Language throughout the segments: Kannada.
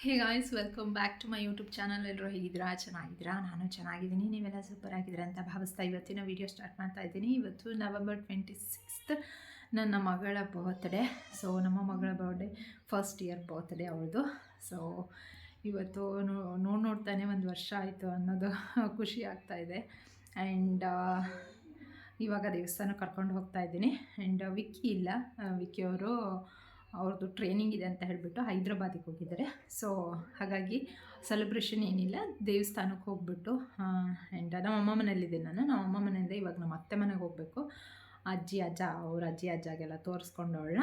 Hey guys, welcome back to my YouTube channel. ಎಲ್ಲರೂ ಹೇಗಿದ್ದೀರಾ? ಚೆನ್ನಾಗಿದ್ದೀರಾ? ನಾನು ಚೆನ್ನಾಗಿದ್ದೀನಿ. ನೀವೆಲ್ಲ ಸೂಪರ್ ಆಗಿದ್ದೀರಾ ಅಂತ ಭಾವಿಸ್ತಾ ಇವತ್ತಿನ ವೀಡಿಯೋ ಸ್ಟಾರ್ಟ್ ಮಾಡ್ತಾ ಇದ್ದೀನಿ. ಇವತ್ತು November 26th ನನ್ನ ಮಗಳ ಬರ್ತ್ಡೇ. ಸೊ ನಮ್ಮ ಮಗಳ ಬರ್ಡೇ ಫಸ್ಟ್ ಇಯರ್ ಬರ್ತ್ಡೇ ಅವಳದು. ಸೊ ಇವತ್ತು ನೋಡ್ತಾನೆ ಒಂದು ವರ್ಷ ಆಯಿತು ಅನ್ನೋದು ಖುಷಿ ಆಗ್ತಾ ಇದೆ. ಆ್ಯಂಡ್ ಇವಾಗ ದೇವಸ್ಥಾನಕ್ಕೆ ಕರ್ಕೊಂಡು ಹೋಗ್ತಾ ಇದ್ದೀನಿ. ಆ್ಯಂಡ್ ವಿಕ್ಕಿ ಇಲ್ಲ, ವಿಕ್ಕಿ ಅವರು ಅವ್ರದ್ದು ಟ್ರೈನಿಂಗ್ ಇದೆ ಅಂತ ಹೇಳಿಬಿಟ್ಟು ಹೈದ್ರಾಬಾದಿಗೆ ಹೋಗಿದ್ದಾರೆ. ಸೊ ಹಾಗಾಗಿ ಸೆಲೆಬ್ರೇಷನ್ ಏನಿಲ್ಲ, ದೇವಸ್ಥಾನಕ್ಕೆ ಹೋಗ್ಬಿಟ್ಟು ಆ್ಯಂಡ್ ನಮ್ಮ ಅಮ್ಮ ಮನೇಲಿದ್ದೀನಿ ನಾನು. ನಮ್ಮ ಅಮ್ಮ ಮನೆಯಿಂದ ಇವಾಗ ನಮ್ಮ ಅತ್ತೆ ಮನೆಗೆ ಹೋಗಬೇಕು. ಅಜ್ಜಿ ಅಜ್ಜಾಗೆಲ್ಲ ತೋರಿಸ್ಕೊಂಡವಳನ್ನ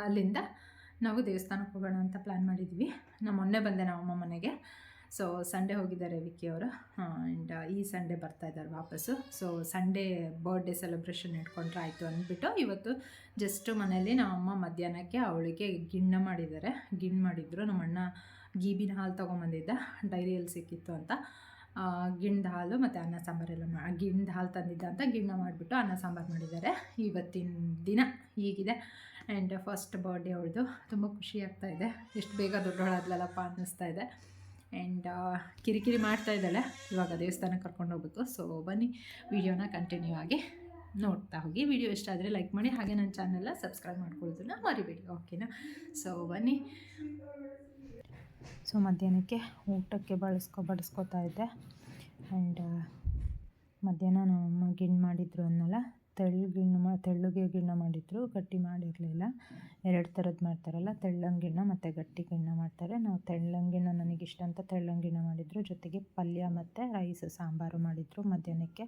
ಅಲ್ಲಿಂದ ನಾವು ದೇವಸ್ಥಾನಕ್ಕೆ ಹೋಗೋಣ ಅಂತ ಪ್ಲ್ಯಾನ್ ಮಾಡಿದ್ವಿ. ನಾನು ಮೊನ್ನೆ ಬಂದೆ ನಮ್ಮ ಅಮ್ಮ ಮನೆಗೆ. ಸೊ ಸಂಡೇ ಹೋಗಿದ್ದಾರೆ ವಿಕ್ಕಿ ಅವರು. ಆ್ಯಂಡ್ ಈ ಸಂಡೇ ಬರ್ತಾ ಇದ್ದಾರೆ ವಾಪಸ್ಸು. ಸೊ ಸಂಡೇ ಬರ್ಡೇ ಸೆಲೆಬ್ರೇಷನ್ ಇಟ್ಕೊಂಡ್ರೆ ಆಯಿತು ಅಂದ್ಬಿಟ್ಟು ಇವತ್ತು ಜಸ್ಟ್ ಮನೆಯಲ್ಲಿ ನಮ್ಮಮ್ಮ ಮಧ್ಯಾಹ್ನಕ್ಕೆ ಅವಳಿಗೆ ಗಿಣ್ಣ ಮಾಡಿದ್ರು. ನಮ್ಮಣ್ಣ ಗೀಬಿನ ಹಾಲು ತೊಗೊಂಬಂದಿದ್ದ, ಡೈರಿಯಲ್ಲಿ ಸಿಕ್ಕಿತ್ತು ಅಂತ. ಗಿಣ್ಣದ ಹಾಲು ಮತ್ತು ಅನ್ನ ಸಾಂಬಾರೆಲ್ಲ ಗಿಣ್ಣದ ಹಾಲು ತಂದಿದ್ದ ಅಂತ ಗಿಣ್ಣ ಮಾಡಿಬಿಟ್ಟು ಅನ್ನ ಸಾಂಬಾರು ಮಾಡಿದ್ದಾರೆ. ಇವತ್ತಿನ ದಿನ ಹೀಗಿದೆ. ಆ್ಯಂಡ್ ಫಸ್ಟ್ ಬರ್ಡೇ ಅವಳದು. ತುಂಬ ಖುಷಿ ಆಗ್ತಾಯಿದೆ. ಎಷ್ಟು ಬೇಗ ದೊಡ್ಡವಳಾದ್ಲಲ್ಲಪ್ಪ ಅನ್ನಿಸ್ತಾ ಇದೆ. ಆ್ಯಂಡ್ ಕಿರಿಕಿರಿ ಮಾಡ್ತಾ ಇದ್ದಾಳೆ. ಇವಾಗ ದೇವಸ್ಥಾನಕ್ಕೆ ಕರ್ಕೊಂಡು ಹೋಗಬೇಕು. ಸೊ ಬನ್ನಿ, ವಿಡಿಯೋನ ಕಂಟಿನ್ಯೂ ಆಗಿ ನೋಡ್ತಾ ಹೋಗಿ. ವಿಡಿಯೋ ಇಷ್ಟ ಆದರೆ ಲೈಕ್ ಮಾಡಿ, ಹಾಗೆ ನನ್ನ ಚಾನೆಲ್ನ ಸಬ್ಸ್ಕ್ರೈಬ್ ಮಾಡ್ಕೊಳ್ಳೋದನ್ನ ಮರಿಬೇಡಿ, ಓಕೆನಾ? ಸೊ ಬನ್ನಿ. ಸೊ ಮಧ್ಯಾಹ್ನಕ್ಕೆ ಊಟಕ್ಕೆ ಬಡಿಸ್ಕೊತಾ ಇದ್ದೆ. ಆ್ಯಂಡ್ ಮಧ್ಯಾಹ್ನ ನಮ್ಮಮ್ಮ ಗಿಣ್ಣು ಮಾಡಿದ್ರು ಅನ್ನಲ್ಲ, ತೆಳ್ಳಗೆ ಗಿಣ್ಣ ಮಾಡಿದ್ರು, ಗಟ್ಟಿ ಮಾಡಿರಲಿಲ್ಲ. ಎರಡು ಥರದ್ದು ಮಾಡ್ತಾರಲ್ಲ, ತೆಳ್ಳಂಗಿಣ್ಣ ಮತ್ತು ಗಟ್ಟಿ ಗಿಣ್ಣ ಮಾಡ್ತಾರೆ. ನಾವು ತೆಳ್ಳಂಗಿಣ್ಣ ನನಗಿಷ್ಟ ಅಂತ ತೆಳ್ಳಂಗಿಣ್ಣ ಮಾಡಿದ್ರು. ಜೊತೆಗೆ ಪಲ್ಯ ಮತ್ತು ರೈಸ್ ಸಾಂಬಾರು ಮಾಡಿದರು ಮಧ್ಯಾಹ್ನಕ್ಕೆ.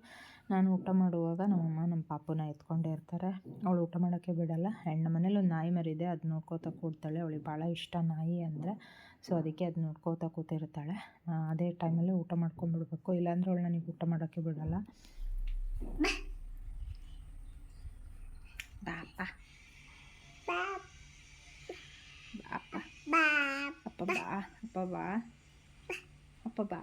ನಾನು ಊಟ ಮಾಡುವಾಗ ನಮ್ಮಮ್ಮ ನಮ್ಮ ಪಾಪುನ ಎತ್ಕೊಂಡೇ ಇರ್ತಾರೆ. ಅವಳು ಊಟ ಮಾಡೋಕ್ಕೆ ಬಿಡಲ್ಲ. ಆ್ಯಂಡ್ ಮನೇಲಿ ಒಂದು ನಾಯಿ ಮರಿದೆ, ಅದು ನೋಡ್ಕೋತಾ ಕೂಡ್ತಾಳೆ. ಅವಳಿಗೆ ಭಾಳ ಇಷ್ಟ ನಾಯಿ ಅಂದರೆ. ಸೊ ಅದಕ್ಕೆ ಅದು ನೋಡ್ಕೋತಾ ಕೂತಿರ್ತಾಳೆ. ಅದೇ ಟೈಮಲ್ಲಿ ಊಟ ಮಾಡ್ಕೊಂಡ್ಬಿಡ್ಬೇಕು, ಇಲ್ಲಾಂದ್ರೆ ಅವಳು ನನಗೆ ಊಟ ಮಾಡೋಕ್ಕೆ ಬಿಡಲ್ಲ. ಬಾಪ ಅಪ್ಪ ಬಾ.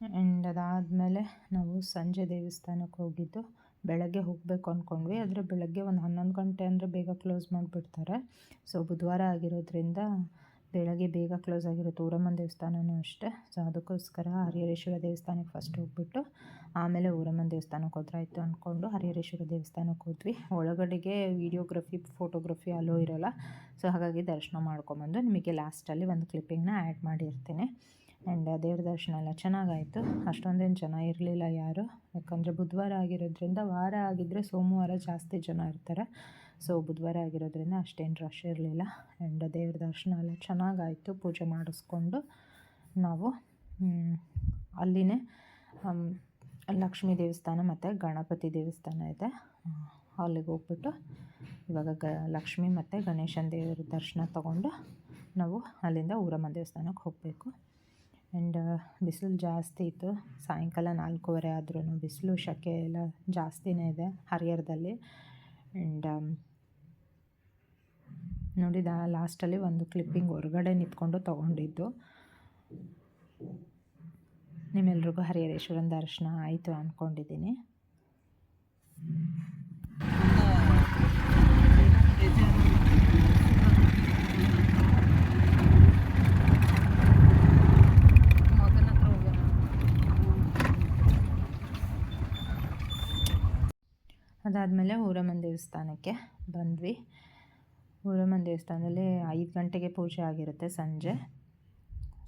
ಆ್ಯಂಡ್ ಅದಾದಮೇಲೆ ನಾವು ಸಂಜೆ ದೇವಸ್ಥಾನಕ್ಕೆ ಹೋಗಿದ್ದು. ಬೆಳಗ್ಗೆ ಹೋಗಬೇಕು ಅಂದ್ಕೊಂಡ್ವಿ, ಆದರೆ ಬೆಳಗ್ಗೆ ಒಂದು 11 ಗಂಟೆ ಅಂದರೆ ಬೇಗ ಕ್ಲೋಸ್ ಮಾಡಿಬಿಡ್ತಾರೆ. ಸೊ ಬುಧವಾರ ಆಗಿರೋದ್ರಿಂದ ಬೆಳಗ್ಗೆ ಬೇಗ ಕ್ಲೋಸ್ ಆಗಿರುತ್ತೆ. ಊರಮ್ಮನ ದೇವಸ್ಥಾನವೂ ಅಷ್ಟೇ. ಸೊ ಅದಕ್ಕೋಸ್ಕರ ಹರಿಹರೇಶ್ವರ ದೇವಸ್ಥಾನಕ್ಕೆ ಫಸ್ಟ್ ಹೋಗ್ಬಿಟ್ಟು ಆಮೇಲೆ ಊರಮ್ಮನ ದೇವಸ್ಥಾನಕ್ಕೆ ಹೋದ್ರಾಯ್ತು ಅಂದ್ಕೊಂಡು ಹರಿಹರೇಶ್ವರ ದೇವಸ್ಥಾನಕ್ಕೆ ಹೋದ್ವಿ. ಒಳಗಡೆಗೆ ವೀಡಿಯೋಗ್ರಫಿ ಫೋಟೋಗ್ರಫಿ ಅಲೋ ಇರೋಲ್ಲ. ಸೊ ಹಾಗಾಗಿ ದರ್ಶನ ಮಾಡ್ಕೊಂಬಂದು ನಿಮಗೆ ಲಾಸ್ಟಲ್ಲಿ ಒಂದು ಕ್ಲಿಪ್ಪಿಂಗ್ನ ಆ್ಯಡ್ ಮಾಡಿರ್ತೀನಿ. ಆ್ಯಂಡ್ ದೇವ್ರ ದರ್ಶನ ಎಲ್ಲ ಚೆನ್ನಾಗಾಯಿತು. ಅಷ್ಟೊಂದೇನು ಜನ ಇರಲಿಲ್ಲ ಯಾರು, ಯಾಕಂದರೆ ಬುಧವಾರ ಆಗಿರೋದ್ರಿಂದ. ವಾರ ಆಗಿದ್ದರೆ ಸೋಮವಾರ ಜಾಸ್ತಿ ಜನ ಇರ್ತಾರೆ. ಸೊ ಬುಧವಾರ ಆಗಿರೋದ್ರಿಂದ ಅಷ್ಟೇನು ರಶ್ ಇರಲಿಲ್ಲ. ಆ್ಯಂಡ್ ದೇವ್ರ ದರ್ಶನ ಎಲ್ಲ ಚೆನ್ನಾಗಾಯಿತು. ಪೂಜೆ ಮಾಡಿಸ್ಕೊಂಡು ನಾವು ಅಲ್ಲಿನೇ ಲಕ್ಷ್ಮೀ ದೇವಸ್ಥಾನ ಮತ್ತು ಗಣಪತಿ ದೇವಸ್ಥಾನ ಇದೆ, ಅಲ್ಲಿಗೆ ಹೋಗ್ಬಿಟ್ಟು ಇವಾಗ ಲಕ್ಷ್ಮಿ ಮತ್ತು ಗಣೇಶನ ದೇವರ ದರ್ಶನ ತೊಗೊಂಡು ನಾವು ಅಲ್ಲಿಂದ ಊರಮ್ಮ ದೇವಸ್ಥಾನಕ್ಕೆ ಹೋಗಬೇಕು. ಆ್ಯಂಡ್ ಬಿಸಿಲು ಜಾಸ್ತಿ ಇತ್ತು. ಸಾಯಂಕಾಲ 4:15 ಆದ್ರೂ ಬಿಸಿಲು ಶೆಕೆ ಎಲ್ಲ ಜಾಸ್ತಿನೇ ಇದೆ ಹರಿಹರದಲ್ಲಿ. ಆ್ಯಂಡ್ ನೋಡಿದ ಲಾಸ್ಟಲ್ಲಿ ಒಂದು ಕ್ಲಿಪ್ಪಿಂಗ್ ಹೊರಗಡೆ ನಿಂತ್ಕೊಂಡು ತೊಗೊಂಡಿದ್ದು. ನಿಮ್ಮೆಲ್ರಿಗೂ ಹರಿಹರೇಶ್ವರನ ದರ್ಶನ ಆಯಿತು ಅಂದ್ಕೊಂಡಿದ್ದೀನಿ. ಅದಾದಮೇಲೆ ಊರಮ್ಮನ ದೇವಸ್ಥಾನಕ್ಕೆ ಬಂದ್ವಿ. ಊರಮ್ಮನ ದೇವಸ್ಥಾನದಲ್ಲಿ 5 ಗಂಟೆಗೆ ಪೂಜೆ ಆಗಿರುತ್ತೆ ಸಂಜೆ.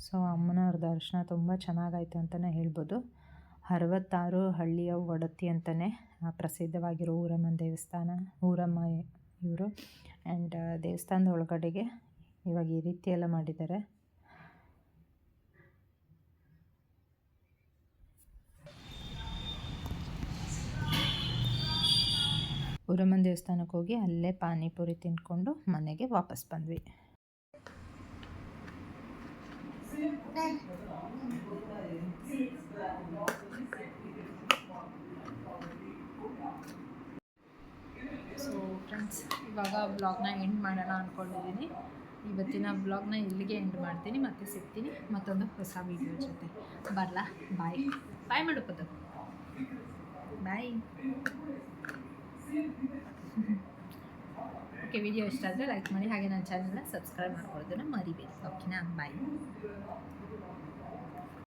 ಸೊ ಅಮ್ಮನವ್ರ ದರ್ಶನ ತುಂಬ ಚೆನ್ನಾಗಾಯಿತು ಅಂತಲೇ ಹೇಳ್ಬೋದು. 66 ಹಳ್ಳಿಯ ಒಡತಿ ಅಂತಲೇ ಪ್ರಸಿದ್ಧವಾಗಿರೋ ಊರಮ್ಮನ ದೇವಸ್ಥಾನ, ಊರಮ್ಮ ಇವರು. ಆ್ಯಂಡ್ ದೇವಸ್ಥಾನದ ಒಳಗಡೆಗೆ ಇವಾಗ ಈ ರೀತಿ ಎಲ್ಲ ಮಾಡಿದ್ದಾರೆ. ಊರಮ್ಮನ ದೇವಸ್ಥಾನಕ್ಕೆ ಹೋಗಿ ಅಲ್ಲೇ ಪಾನಿಪುರಿ ತಿಂದ್ಕೊಂಡು ಮನೆಗೆ ವಾಪಸ್ ಬಂದ್ವಿ. ಸೊ ಫ್ರೆಂಡ್ಸ್, ಇವಾಗ ಬ್ಲಾಗ್ನ ಎಂಡ್ ಮಾಡೋಣ ಅಂದ್ಕೊಂಡಿದ್ದೀನಿ. ಇವತ್ತಿನ ಬ್ಲಾಗ್ನ ಇಲ್ಲಿಗೆ ಎಂಡ್ ಮಾಡ್ತೀನಿ. ಮತ್ತೆ ಸಿಗ್ತೀನಿ ಮತ್ತೊಂದು ಹೊಸ ವೀಡಿಯೋ ಜೊತೆ. ಬರಲಾ? ಬಾಯ್ ಮಾಡುತ್ತದೆ. ಬಾಯ್. ಓಕೆ, ವಿಡಿಯೋ ಇಷ್ಟ ಆದರೆ ಲೈಕ್ ಮಾಡಿ, ಹಾಗೆ ನನ್ನ ಚಾನಲ್ನ ಸಬ್ಸ್ಕ್ರೈಬ್ ಮಾಡ್ಕೊಳ್ಳೋದನ್ನು ಮರಿಬೇಡಿ. ಓಕೆನಾ, ಬಾಯ್.